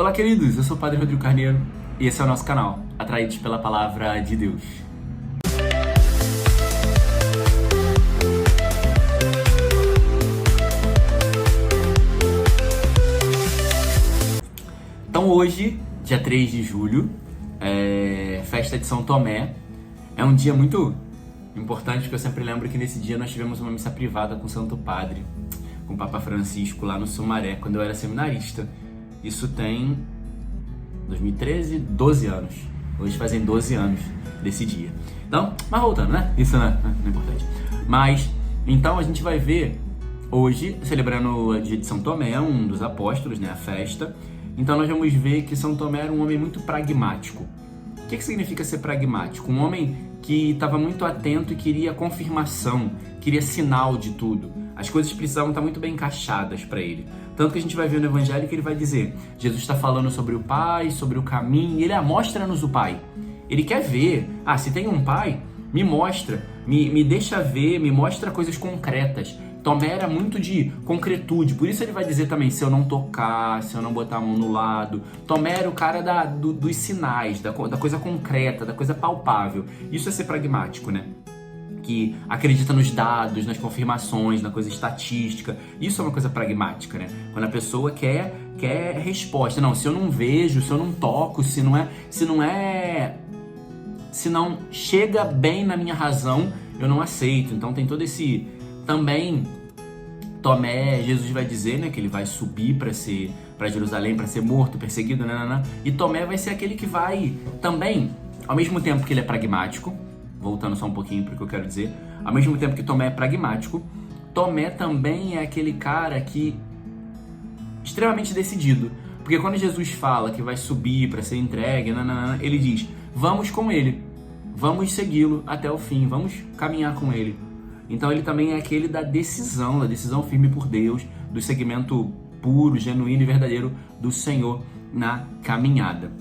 Olá, queridos, eu sou o Padre Rodrigo Carneiro e esse é o nosso canal, Atraídos pela Palavra de Deus. Então hoje, dia 3 de julho, festa de São Tomé. É um dia muito importante, porque eu sempre lembro que nesse dia nós tivemos uma missa privada com o Santo Padre, com o Papa Francisco, lá no Sumaré, quando eu era seminarista. Isso tem 2013, 12 anos. Hoje fazem 12 anos desse dia. Então, mas voltando, né? Isso não é importante. Mas, então a gente vai ver hoje, celebrando o dia de São Tomé, um dos apóstolos, né? A festa. Então nós vamos ver que São Tomé era um homem muito pragmático. O que significa ser pragmático? Um homem que estava muito atento e queria confirmação, queria sinal de tudo. As coisas precisavam estar muito bem encaixadas para ele. Tanto que a gente vai ver no Evangelho que ele vai dizer, Jesus está falando sobre o Pai, sobre o caminho, e ele mostra-nos o Pai. Ele quer ver, se tem um Pai, me mostra, me deixa ver, me mostra coisas concretas. Tomé era muito de concretude, por isso ele vai dizer também, se eu não tocar, se eu não botar a mão no lado. Tomé era o cara dos sinais, da coisa concreta, da coisa palpável. Isso é ser pragmático, né? Que acredita nos dados, nas confirmações, na coisa estatística. Isso é uma coisa pragmática, né? Quando a pessoa quer resposta. Não, se eu não vejo, se eu não toco, se não chega bem na minha razão, eu não aceito. Então tem todo esse... Também Tomé, Jesus vai dizer, né, que ele vai subir para Jerusalém para ser morto, perseguido, e Tomé vai ser aquele que vai também, ao mesmo tempo que ele é pragmático, voltando só um pouquinho para o que eu quero dizer, ao mesmo tempo que Tomé é pragmático, Tomé também é aquele cara que extremamente decidido, porque quando Jesus fala que vai subir para ser entregue, ele diz, vamos com ele, vamos segui-lo até o fim, vamos caminhar com ele. Então ele também é aquele da decisão firme por Deus, do seguimento puro, genuíno e verdadeiro do Senhor na caminhada.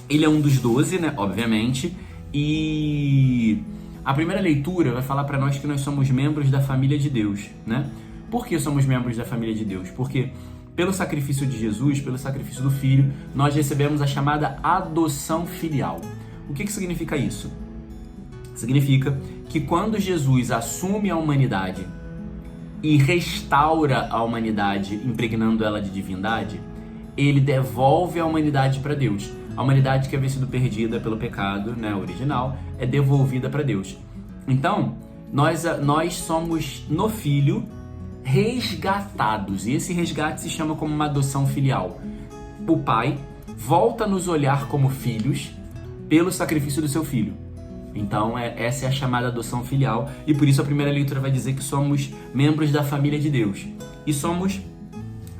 Ele é um dos 12, né, obviamente, e a primeira leitura vai falar para nós que nós somos membros da família de Deus, né? Por que somos membros da família de Deus? Porque pelo sacrifício de Jesus, pelo sacrifício do Filho, nós recebemos a chamada adoção filial. O que significa isso? Significa que quando Jesus assume a humanidade e restaura a humanidade, impregnando ela de divindade, ele devolve a humanidade para Deus. A humanidade que havia sido perdida pelo pecado, né, original, é devolvida para Deus. Então, nós somos no Filho resgatados, e esse resgate se chama como uma adoção filial. O Pai volta a nos olhar como filhos pelo sacrifício do seu Filho. Então, essa é a chamada adoção filial, e por isso a primeira leitura vai dizer que somos membros da família de Deus. E somos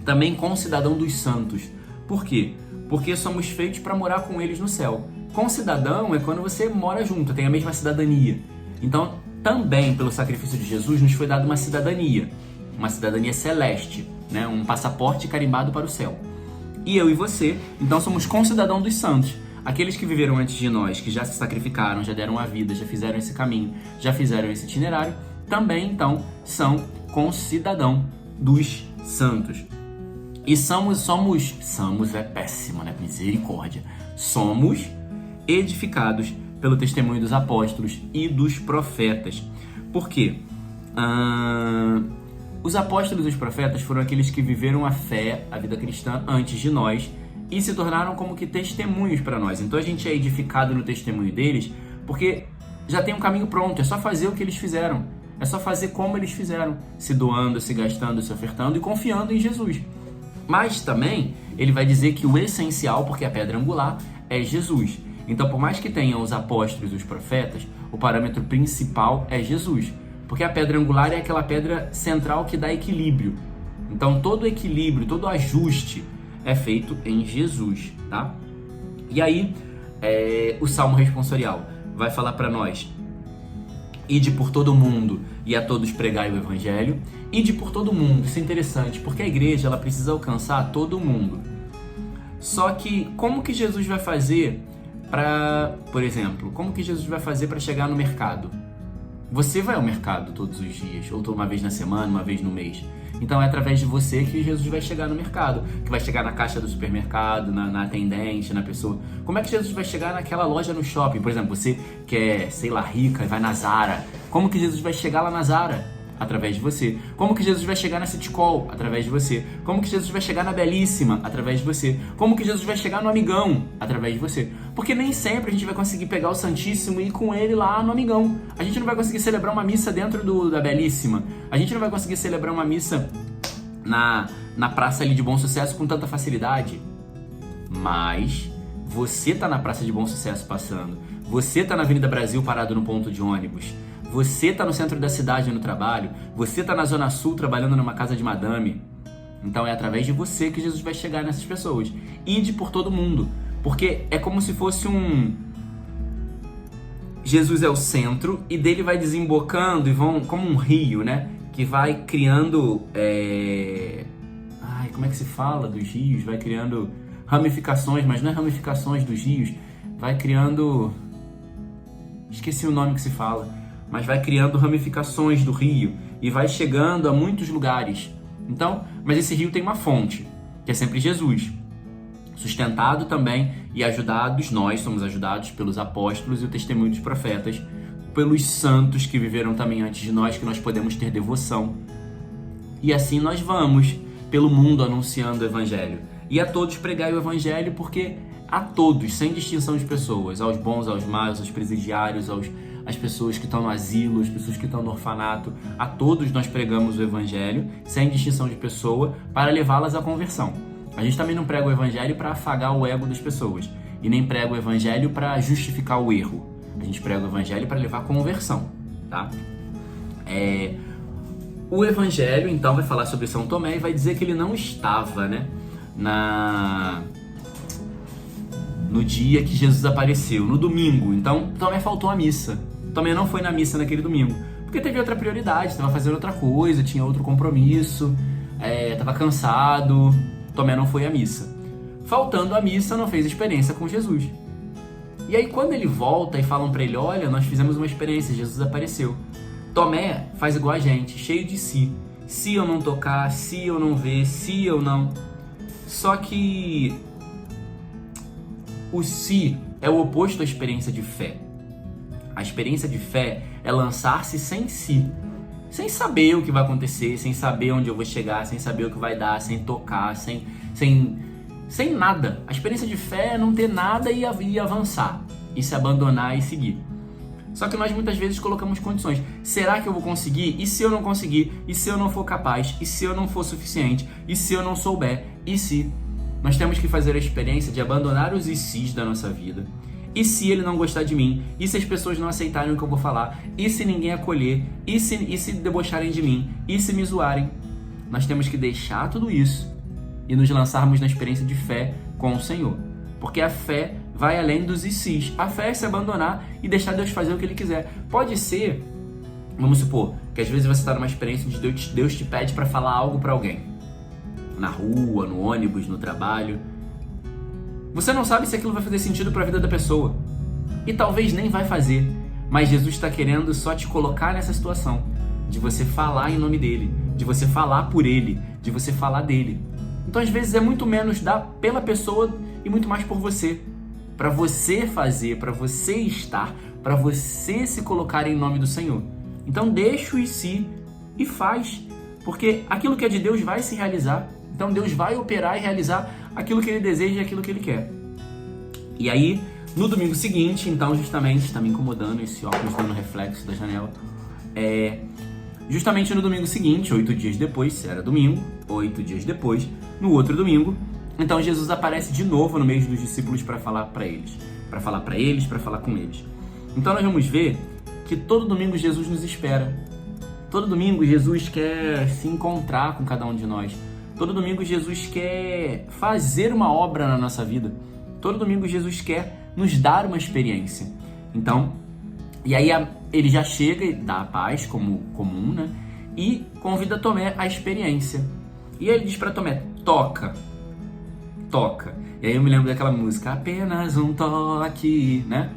também concidadão dos santos. Por quê? Porque somos feitos para morar com eles no céu. Concidadão é quando você mora junto, tem a mesma cidadania. Então, também pelo sacrifício de Jesus, nos foi dada uma cidadania celeste, né? Um passaporte carimbado para o céu. E eu e você, então, somos concidadão dos santos. Aqueles que viveram antes de nós, que já se sacrificaram, já deram a vida, já fizeram esse caminho, já fizeram esse itinerário, também, então, são concidadão dos santos. E somos é péssimo, né? Misericórdia. Somos edificados pelo testemunho dos apóstolos e dos profetas. Por quê? Os apóstolos e os profetas foram aqueles que viveram a fé, a vida cristã, antes de nós, e se tornaram como que testemunhos para nós. Então a gente é edificado no testemunho deles, porque já tem um caminho pronto, é só fazer o que eles fizeram, é só fazer como eles fizeram, se doando, se gastando, se ofertando e confiando em Jesus. Mas também ele vai dizer que o essencial, porque a pedra angular, é Jesus. Então, por mais que tenham os apóstolos e os profetas, o parâmetro principal é Jesus, porque a pedra angular é aquela pedra central que dá equilíbrio. Então todo equilíbrio, todo ajuste é feito em Jesus, tá? E aí, o Salmo responsorial vai falar para nós: ide por todo o mundo e a todos pregai o Evangelho. Ide por todo o mundo, isso é interessante, porque a igreja ela precisa alcançar todo mundo. Só que como que Jesus vai fazer para, por exemplo, como que Jesus vai fazer para chegar no mercado? Você vai ao mercado todos os dias, ou uma vez na semana, uma vez no mês. Então é através de você que Jesus vai chegar no mercado, que vai chegar na caixa do supermercado, na atendente, na pessoa. Como é que Jesus vai chegar naquela loja no shopping? Por exemplo, você que é, sei lá, rica e vai na Zara. Como que Jesus vai chegar lá na Zara? Através de você. Como que Jesus vai chegar na Citycol? Através de você. Como que Jesus vai chegar na Belíssima? Através de você. Como que Jesus vai chegar no Amigão? Através de você. Porque nem sempre a gente vai conseguir pegar o Santíssimo e ir com ele lá no Amigão. A gente não vai conseguir celebrar uma missa dentro da Belíssima. A gente não vai conseguir celebrar uma missa na praça ali de Bom Sucesso com tanta facilidade. Mas você tá na praça de Bom Sucesso passando. Você tá na Avenida Brasil parado no ponto de ônibus. Você tá no centro da cidade no trabalho. Você tá na Zona Sul trabalhando numa casa de madame. Então é através de você que Jesus vai chegar nessas pessoas. Ide por todo mundo. Porque é como se fosse Jesus é o centro e dele vai desembocando e vão como um rio, né? Que vai criando... como é que se fala dos rios? Vai criando ramificações, mas não é ramificações dos rios. Vai criando... Esqueci o nome que se fala. Mas vai criando ramificações do rio e vai chegando a muitos lugares. Então, mas esse rio tem uma fonte, que é sempre Jesus. Sustentado também e ajudados, nós somos ajudados pelos apóstolos e o testemunho dos profetas, pelos santos que viveram também antes de nós, que nós podemos ter devoção. E assim nós vamos pelo mundo anunciando o Evangelho. E a todos pregai o Evangelho, porque a todos, sem distinção de pessoas, aos bons, aos maus, aos presidiários, às pessoas que estão no asilo, às pessoas que estão no orfanato, a todos nós pregamos o Evangelho, sem distinção de pessoa, para levá-las à conversão. A gente também não prega o Evangelho para afagar o ego das pessoas, e nem prega o Evangelho para justificar o erro. A gente prega o Evangelho para levar à conversão, tá? O Evangelho, então, vai falar sobre São Tomé e vai dizer que ele não estava, né, no dia que Jesus apareceu, no domingo. Então, Tomé faltou a missa. Tomé não foi na missa naquele domingo, porque teve outra prioridade, estava fazendo outra coisa, tinha outro compromisso, estava cansado. Tomé não foi à missa. Faltando a missa, não fez experiência com Jesus. E aí, quando ele volta e falam para ele, olha, nós fizemos uma experiência, Jesus apareceu. Tomé faz igual a gente, cheio de si. Se eu não tocar, se eu não ver, se eu não... Só que o si é o oposto à experiência de fé. A experiência de fé é lançar-se sem si, sem saber o que vai acontecer, sem saber onde eu vou chegar, sem saber o que vai dar, sem tocar, sem nada. A experiência de fé é não ter nada e avançar, e se abandonar e seguir. Só que nós muitas vezes colocamos condições. Será que eu vou conseguir? E se eu não conseguir? E se eu não for capaz? E se eu não for suficiente? E se eu não souber? E se? Nós temos que fazer a experiência de abandonar os e se's da nossa vida. E se ele não gostar de mim? E se as pessoas não aceitarem o que eu vou falar? E se ninguém acolher? E se debocharem de mim? E se me zoarem? Nós temos que deixar tudo isso e nos lançarmos na experiência de fé com o Senhor. Porque a fé vai além dos e se's. A fé é se abandonar e deixar Deus fazer o que Ele quiser. Pode ser, vamos supor, que às vezes você está numa experiência de Deus te pede para falar algo para alguém. Na rua, no ônibus, no trabalho. Você não sabe se aquilo vai fazer sentido para a vida da pessoa. E talvez nem vai fazer. Mas Jesus está querendo só te colocar nessa situação. De você falar em nome dEle. De você falar por Ele. De você falar dEle. Então às vezes é muito menos dar pela pessoa e muito mais por você. Para você fazer, para você estar, para você se colocar em nome do Senhor. Então deixa o e se e faz. Porque aquilo que é de Deus vai se realizar. Então Deus vai operar e realizar aquilo que Ele deseja e aquilo que Ele quer. E aí, no domingo seguinte, então justamente, está me incomodando esse óculos dando reflexo da janela. Justamente no domingo seguinte, 8 dias depois, se era domingo, 8 dias depois, no outro domingo, então Jesus aparece de novo no meio dos discípulos para falar para eles. Para falar com eles. Então nós vamos ver que todo domingo Jesus nos espera. Todo domingo Jesus quer se encontrar com cada um de nós. Todo domingo Jesus quer fazer uma obra na nossa vida. Todo domingo Jesus quer nos dar uma experiência. Então, e aí ele já chega e dá a paz, como comum, né? E convida Tomé à experiência. E ele diz para Tomé, toca. E aí eu me lembro daquela música, apenas um toque, né?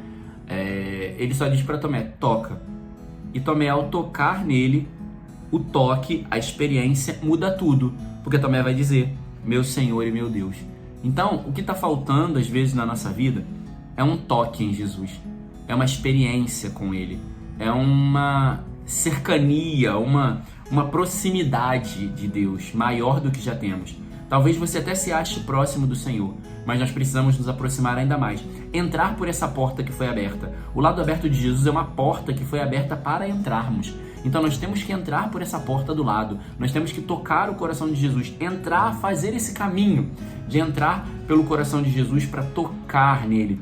Ele só diz para Tomé, toca. E Tomé, ao tocar nele, o toque, a experiência muda tudo, porque Tomé vai dizer, meu Senhor e meu Deus. Então, o que está faltando às vezes na nossa vida é um toque em Jesus, é uma experiência com Ele, é uma cercania, uma proximidade de Deus maior do que já temos. Talvez você até se ache próximo do Senhor, mas nós precisamos nos aproximar ainda mais. Entrar por essa porta que foi aberta. O lado aberto de Jesus é uma porta que foi aberta para entrarmos. Então nós temos que entrar por essa porta do lado. Nós temos que tocar o coração de Jesus. Entrar, fazer esse caminho de entrar pelo coração de Jesus para tocar nele.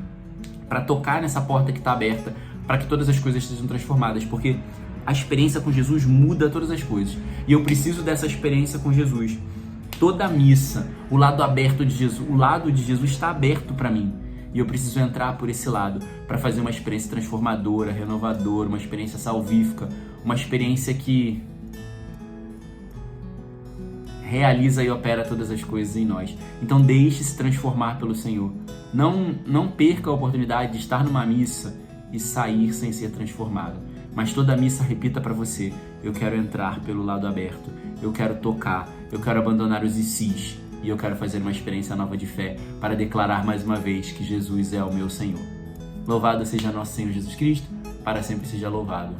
Para tocar nessa porta que está aberta, para que todas as coisas sejam transformadas. Porque a experiência com Jesus muda todas as coisas. E eu preciso dessa experiência com Jesus. Toda a missa, o lado aberto de Jesus, o lado de Jesus está aberto para mim. E eu preciso entrar por esse lado para fazer uma experiência transformadora, renovadora, uma experiência salvífica, uma experiência que realiza e opera todas as coisas em nós. Então deixe-se transformar pelo Senhor. Não perca a oportunidade de estar numa missa e sair sem ser transformado. Mas toda a missa repita para você, eu quero entrar pelo lado aberto, eu quero tocar, eu quero abandonar os ICs e eu quero fazer uma experiência nova de fé para declarar mais uma vez que Jesus é o meu Senhor. Louvado seja nosso Senhor Jesus Cristo, para sempre seja louvado.